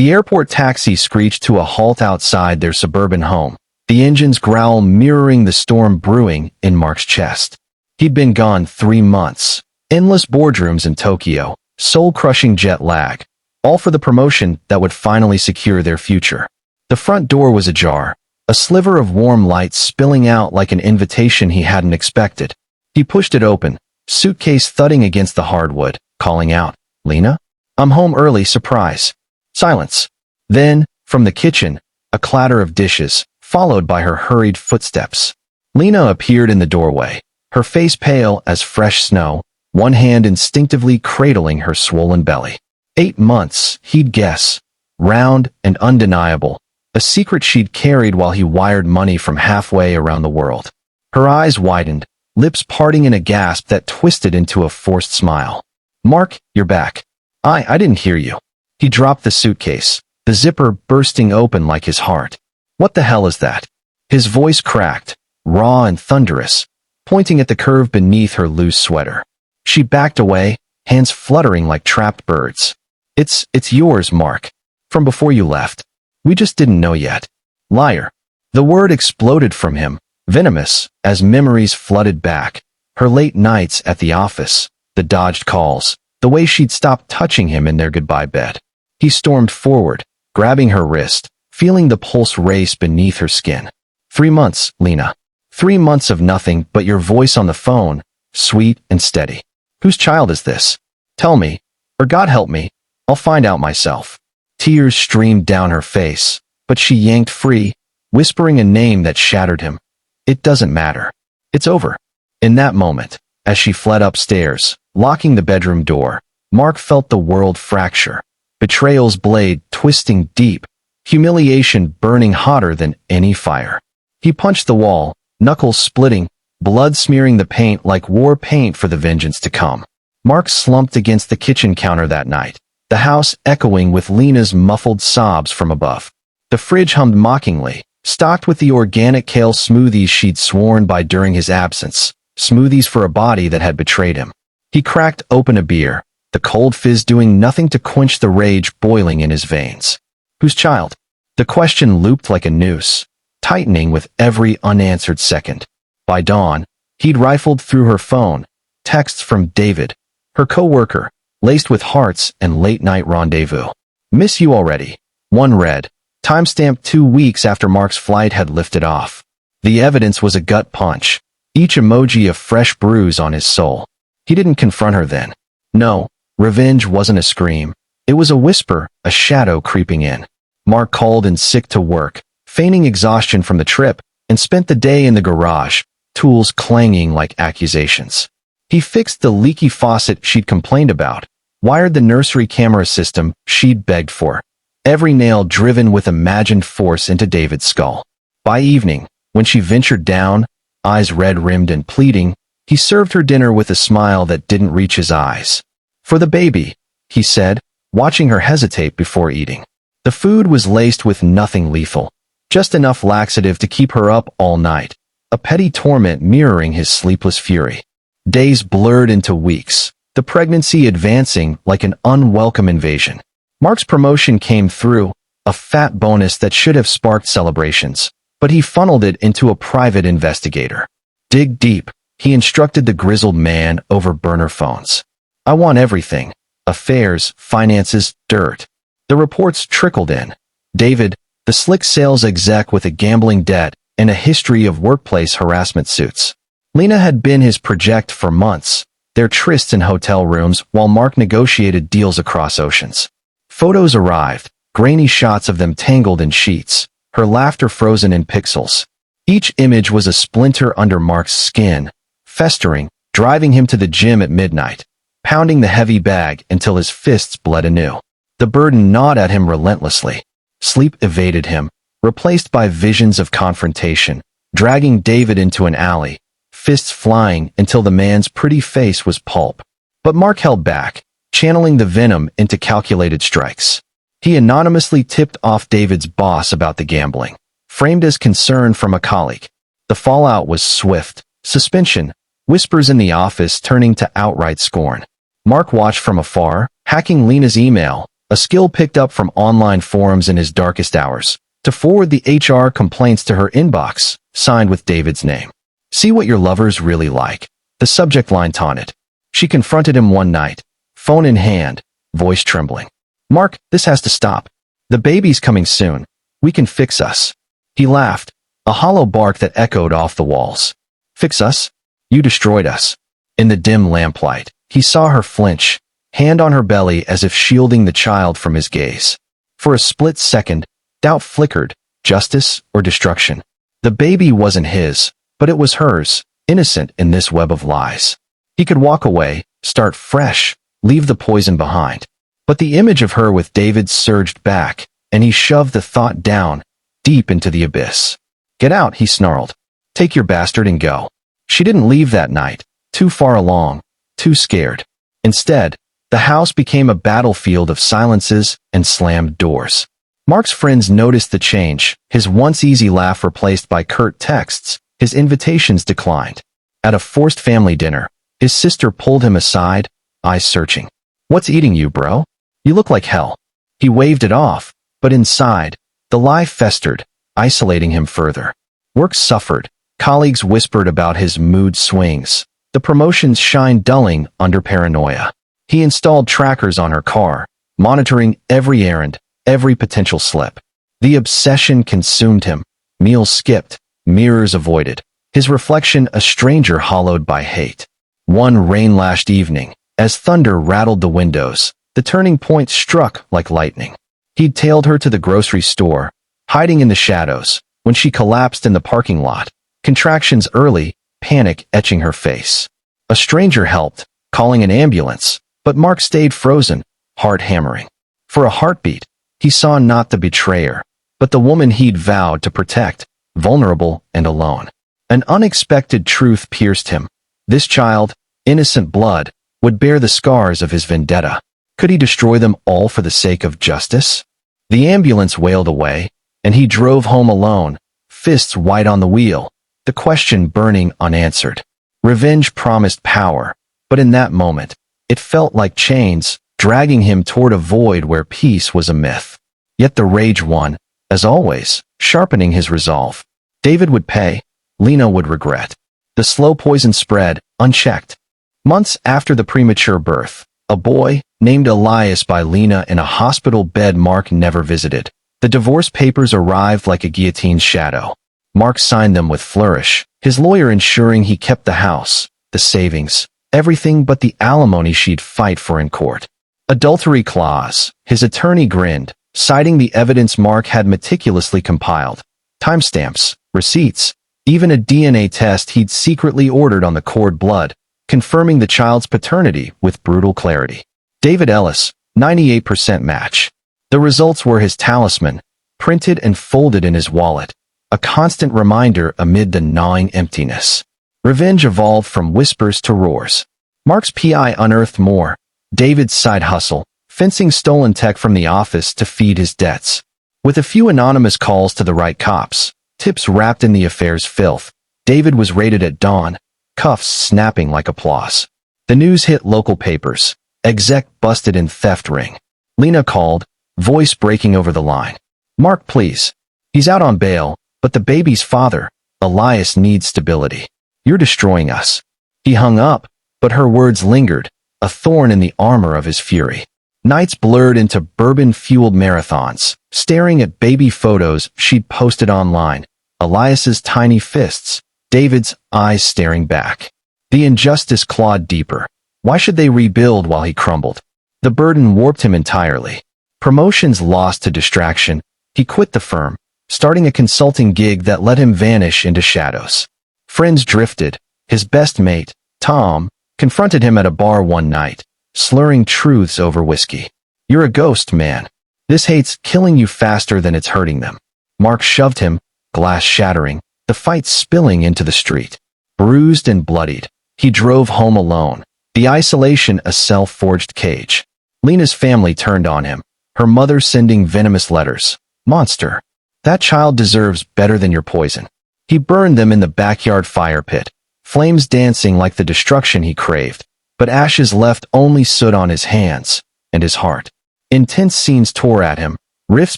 The airport taxi screeched to a halt outside their suburban home, the engine's growl mirroring the storm brewing in Mark's chest. He'd been gone 3 months. Endless boardrooms in Tokyo, soul-crushing jet lag, all for the promotion that would finally secure their future. The front door was ajar, a sliver of warm light spilling out like an invitation he hadn't expected. He pushed it open, suitcase thudding against the hardwood, calling out, "Lena? I'm home early, surprise." Silence. Then, from the kitchen, a clatter of dishes, followed by her hurried footsteps. Lena appeared in the doorway, her face pale as fresh snow, one hand instinctively cradling her swollen belly. 8 months, he'd guess. Round and undeniable, a secret she'd carried while he wired money from halfway around the world. Her eyes widened, lips parting in a gasp that twisted into a forced smile. "Mark, you're back. I didn't hear you." He dropped the suitcase, the zipper bursting open like his heart. "What the hell is that?" His voice cracked, raw and thunderous, pointing at the curve beneath her loose sweater. She backed away, hands fluttering like trapped birds. It's yours, Mark. From before you left. We just didn't know yet." "Liar." The word exploded from him, venomous, as memories flooded back. Her late nights at the office, the dodged calls, the way she'd stopped touching him in their goodbye bed. He stormed forward, grabbing her wrist, feeling the pulse race beneath her skin. 3 months, Lena. 3 months of nothing but your voice on the phone, sweet and steady. Whose child is this? Tell me, or God help me, I'll find out myself." Tears streamed down her face, but she yanked free, whispering a name that shattered him. "It doesn't matter. It's over." In that moment, as she fled upstairs, locking the bedroom door, Mark felt the world fracture. Betrayal's blade twisting deep, humiliation burning hotter than any fire. He punched the wall, knuckles splitting, blood smearing the paint like war paint for the vengeance to come. Mark slumped against the kitchen counter that night, the house echoing with Lena's muffled sobs from above. The fridge hummed mockingly, stocked with the organic kale smoothies she'd sworn by during his absence, smoothies for a body that had betrayed him. He cracked open a beer, the cold fizz doing nothing to quench the rage boiling in his veins. Whose child? The question looped like a noose, tightening with every unanswered second. By dawn, he'd rifled through her phone, texts from David, her co-worker, laced with hearts and late-night rendezvous. "Miss you already." One read, timestamped 2 weeks after Mark's flight had lifted off. The evidence was a gut punch, each emoji a fresh bruise on his soul. He didn't confront her then. No, revenge wasn't a scream. It was a whisper, a shadow creeping in. Mark called in sick to work, feigning exhaustion from the trip, and spent the day in the garage, tools clanging like accusations. He fixed the leaky faucet she'd complained about, wired the nursery camera system she'd begged for, every nail driven with imagined force into David's skull. By evening, when she ventured down, eyes red-rimmed and pleading, he served her dinner with a smile that didn't reach his eyes. "For the baby," he said, watching her hesitate before eating. The food was laced with nothing lethal, just enough laxative to keep her up all night, a petty torment mirroring his sleepless fury. Days blurred into weeks, the pregnancy advancing like an unwelcome invasion. Mark's promotion came through, a fat bonus that should have sparked celebrations, but he funneled it into a private investigator. "Dig deep," he instructed the grizzled man over burner phones. "I want everything. Affairs, finances, dirt." The reports trickled in. David, the slick sales exec with a gambling debt and a history of workplace harassment suits. Lena had been his project for months, their trysts in hotel rooms while Mark negotiated deals across oceans. Photos arrived, grainy shots of them tangled in sheets, her laughter frozen in pixels. Each image was a splinter under Mark's skin, festering, driving him to the gym at midnight, pounding the heavy bag until his fists bled anew. The burden gnawed at him relentlessly. Sleep evaded him, replaced by visions of confrontation, dragging David into an alley, fists flying until the man's pretty face was pulp. But Mark held back, channeling the venom into calculated strikes. He anonymously tipped off David's boss about the gambling, framed as concern from a colleague. The fallout was swift, suspension, whispers in the office turning to outright scorn. Mark watched from afar, hacking Lena's email, a skill picked up from online forums in his darkest hours, to forward the HR complaints to her inbox, signed with David's name. See what your lover's really like, the subject line taunted. She confronted him one night, phone in hand, voice trembling. Mark, this has to stop. The baby's coming soon. We can fix us. He laughed, a hollow bark that echoed off the walls. Fix us? You destroyed us. In the dim lamplight, he saw her flinch, hand on her belly as if shielding the child from his gaze. For a split second, doubt flickered, justice or destruction. The baby wasn't his, but it was hers, innocent in this web of lies. He could walk away, start fresh, leave the poison behind. But the image of her with David surged back, and he shoved the thought down, deep into the abyss. Get out, he snarled. Take your bastard and go. She didn't leave that night, too far along, too scared. Instead, the house became a battlefield of silences and slammed doors. Mark's friends noticed the change, his once easy laugh replaced by curt texts, his invitations declined. At a forced family dinner, his sister pulled him aside, eyes searching. What's eating you, bro? You look like hell. He waved it off, but inside, the lie festered, isolating him further. Work suffered, colleagues whispered about his mood swings, the promotion's shine dulling under paranoia. He installed trackers on her car, monitoring every errand, every potential slip. The obsession consumed him, meals skipped, mirrors avoided, his reflection a stranger hollowed by hate. One rain-lashed evening, as thunder rattled the windows, the turning point struck like lightning. He'd tailed her to the grocery store, hiding in the shadows, when she collapsed in the parking lot, contractions early, panic etching her face. A stranger helped, calling an ambulance, but Mark stayed frozen, heart hammering. For a heartbeat, he saw not the betrayer, but the woman he'd vowed to protect, vulnerable and alone. An unexpected truth pierced him. This child, innocent blood, would bear the scars of his vendetta. Could he destroy them all for the sake of justice? The ambulance wailed away, and he drove home alone, fists white on the wheel, the question burning unanswered. Revenge promised power, but in that moment, it felt like chains, dragging him toward a void where peace was a myth. Yet the rage won, as always, sharpening his resolve. David would pay, Lena would regret. The slow poison spread, unchecked. Months after the premature birth, a boy, named Elias by Lena in a hospital bed Mark never visited. The divorce papers arrived like a guillotine's shadow. Mark signed them with flourish, his lawyer ensuring he kept the house, the savings, everything but the alimony she'd fight for in court. Adultery clause, his attorney grinned, citing the evidence Mark had meticulously compiled. Timestamps, receipts, even a DNA test he'd secretly ordered on the cord blood, confirming the child's paternity with brutal clarity. David Ellis, 98% match. The results were his talisman, printed and folded in his wallet, a constant reminder amid the gnawing emptiness. Revenge evolved from whispers to roars. Mark's PI unearthed more. David's side hustle, fencing stolen tech from the office to feed his debts. With a few anonymous calls to the right cops, tips wrapped in the affair's filth, David was raided at dawn, cuffs snapping like applause. The news hit local papers. Exec busted in theft ring. Lena called, voice breaking over the line. Mark, please. He's out on bail, but the baby's father, Elias, needs stability. You're destroying us. He hung up, but her words lingered, a thorn in the armor of his fury. Nights blurred into bourbon-fueled marathons, staring at baby photos she'd posted online. Elias's tiny fists, David's eyes staring back. The injustice clawed deeper. Why should they rebuild while he crumbled? The burden warped him entirely. Promotions lost to distraction. He quit the firm, starting a consulting gig that let him vanish into shadows. Friends drifted. His best mate, Tom, confronted him at a bar one night, slurring truths over whiskey. You're a ghost, man. This hate's killing you faster than it's hurting them. Mark shoved him, glass shattering, the fight spilling into the street. Bruised and bloodied, he drove home alone, the isolation a self-forged cage. Lena's family turned on him, her mother sending venomous letters. Monster. That child deserves better than your poison. He burned them in the backyard fire pit, flames dancing like the destruction he craved, but ashes left only soot on his hands and his heart. Intense scenes tore at him, rifts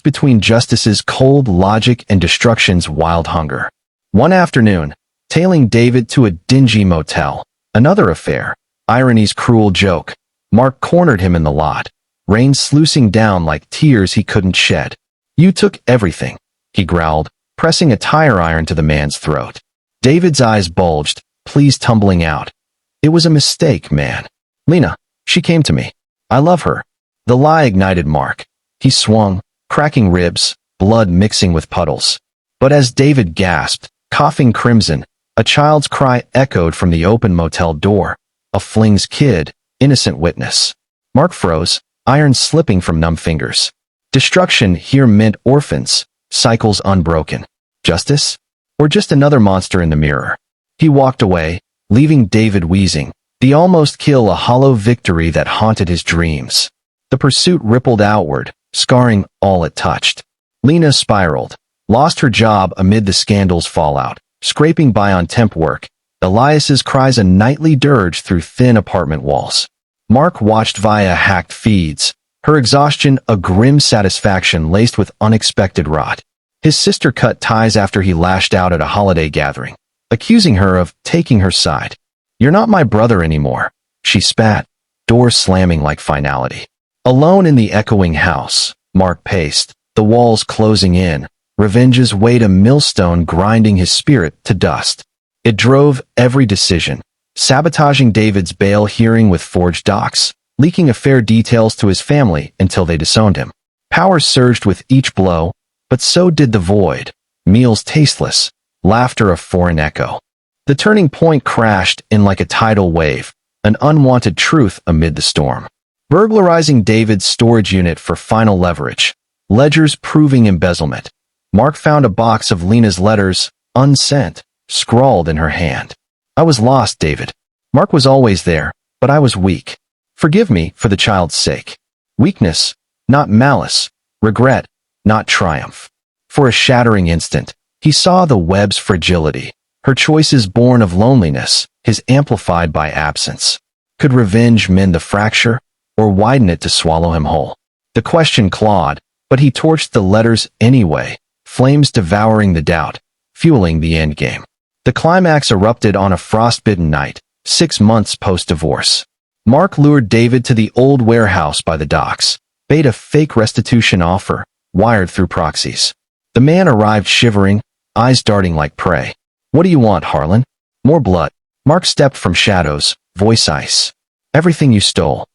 between justice's cold logic and destruction's wild hunger. One afternoon, tailing David to a dingy motel, another affair, irony's cruel joke, Mark cornered him in the lot, rain sluicing down like tears he couldn't shed. "You took everything," he growled, pressing a tire iron to the man's throat. David's eyes bulged, please tumbling out. "It was a mistake, man. Lena, she came to me. I love her." The lie ignited Mark. He swung, cracking ribs, blood mixing with puddles. But as David gasped, coughing crimson, a child's cry echoed from the open motel door. A fling's kid, innocent witness. Mark froze, iron slipping from numb fingers. Destruction here meant orphans, cycles unbroken. Justice? Or just another monster in the mirror? He walked away, leaving David wheezing, the almost kill a hollow victory that haunted his dreams. The pursuit rippled outward, scarring all it touched. Lena spiraled, lost her job amid the scandal's fallout, scraping by on temp work, Elias's cries a nightly dirge through thin apartment walls. Mark watched via hacked feeds, her exhaustion a grim satisfaction laced with unexpected rot. His sister cut ties after he lashed out at a holiday gathering, accusing her of taking her side. "You're not my brother anymore," she spat, door slamming like finality. Alone in the echoing house, Mark paced, the walls closing in, revenge's weight a millstone grinding his spirit to dust. It drove every decision, sabotaging David's bail hearing with forged docs, leaking affair details to his family until they disowned him. Power surged with each blow, but so did the void, meals tasteless, laughter a foreign echo. The turning point crashed in like a tidal wave, an unwanted truth amid the storm. Burglarizing David's storage unit for final leverage, ledgers proving embezzlement. Mark found a box of Lena's letters, unsent, scrawled in her hand. "I was lost, David. Mark was always there, but I was weak. Forgive me for the child's sake." Weakness, not malice. Regret, not triumph. For a shattering instant, he saw the web's fragility, her choices born of loneliness, his amplified by absence. Could revenge mend the fracture, or widen it to swallow him whole? The question clawed, but he torched the letters anyway, flames devouring the doubt, fueling the endgame. The climax erupted on a frostbitten night, 6 months post-divorce. Mark lured David to the old warehouse by the docks, bade a fake restitution offer, wired through proxies. The man arrived shivering, eyes darting like prey. "What do you want, Harlan?" "More blood." Mark stepped from shadows, voice ice. "Everything you stole."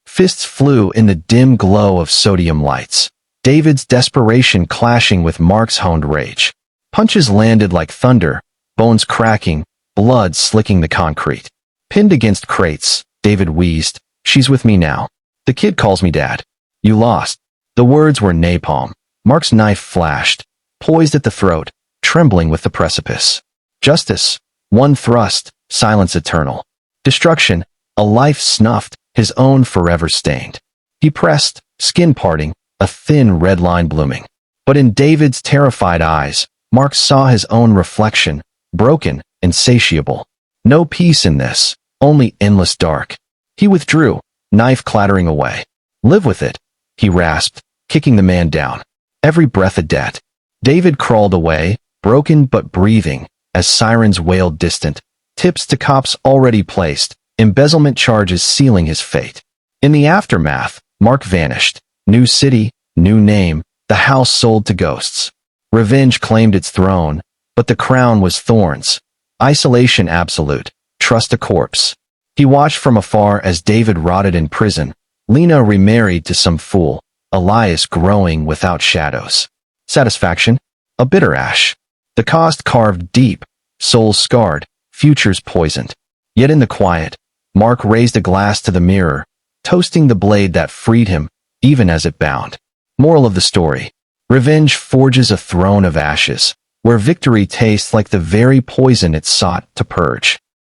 Fists flew in the dim glow of sodium lights, David's desperation clashing with Mark's honed rage. Punches landed like thunder, bones cracking, blood slicking the concrete. Pinned against crates, David wheezed, "She's with me now. The kid calls me Dad." "You lost." The words were napalm. Mark's knife flashed, poised at the throat, trembling with the precipice. Justice, one thrust, silence eternal. Destruction, a life snuffed, his own forever stained. He pressed, skin parting, a thin red line blooming. But in David's terrified eyes, Mark saw his own reflection, broken, insatiable. No peace in this, only endless dark. He withdrew, knife clattering away. "Live with it," he rasped, kicking the man down. Every breath a debt. David crawled away, broken but breathing, as sirens wailed distant, tips to cops already placed, embezzlement charges sealing his fate. In the aftermath, Mark vanished. New city, new name, the house sold to ghosts. Revenge claimed its throne, but the crown was thorns. Isolation absolute, trust a corpse. He watched from afar as David rotted in prison, Lena remarried to some fool, Elias growing without shadows. Satisfaction? A bitter ash. The cost carved deep, souls scarred, futures poisoned. Yet in the quiet, Mark raised a glass to the mirror, toasting the blade that freed him, even as it bound. Moral of the story. Revenge forges a throne of ashes, where victory tastes like the very poison it sought to purge.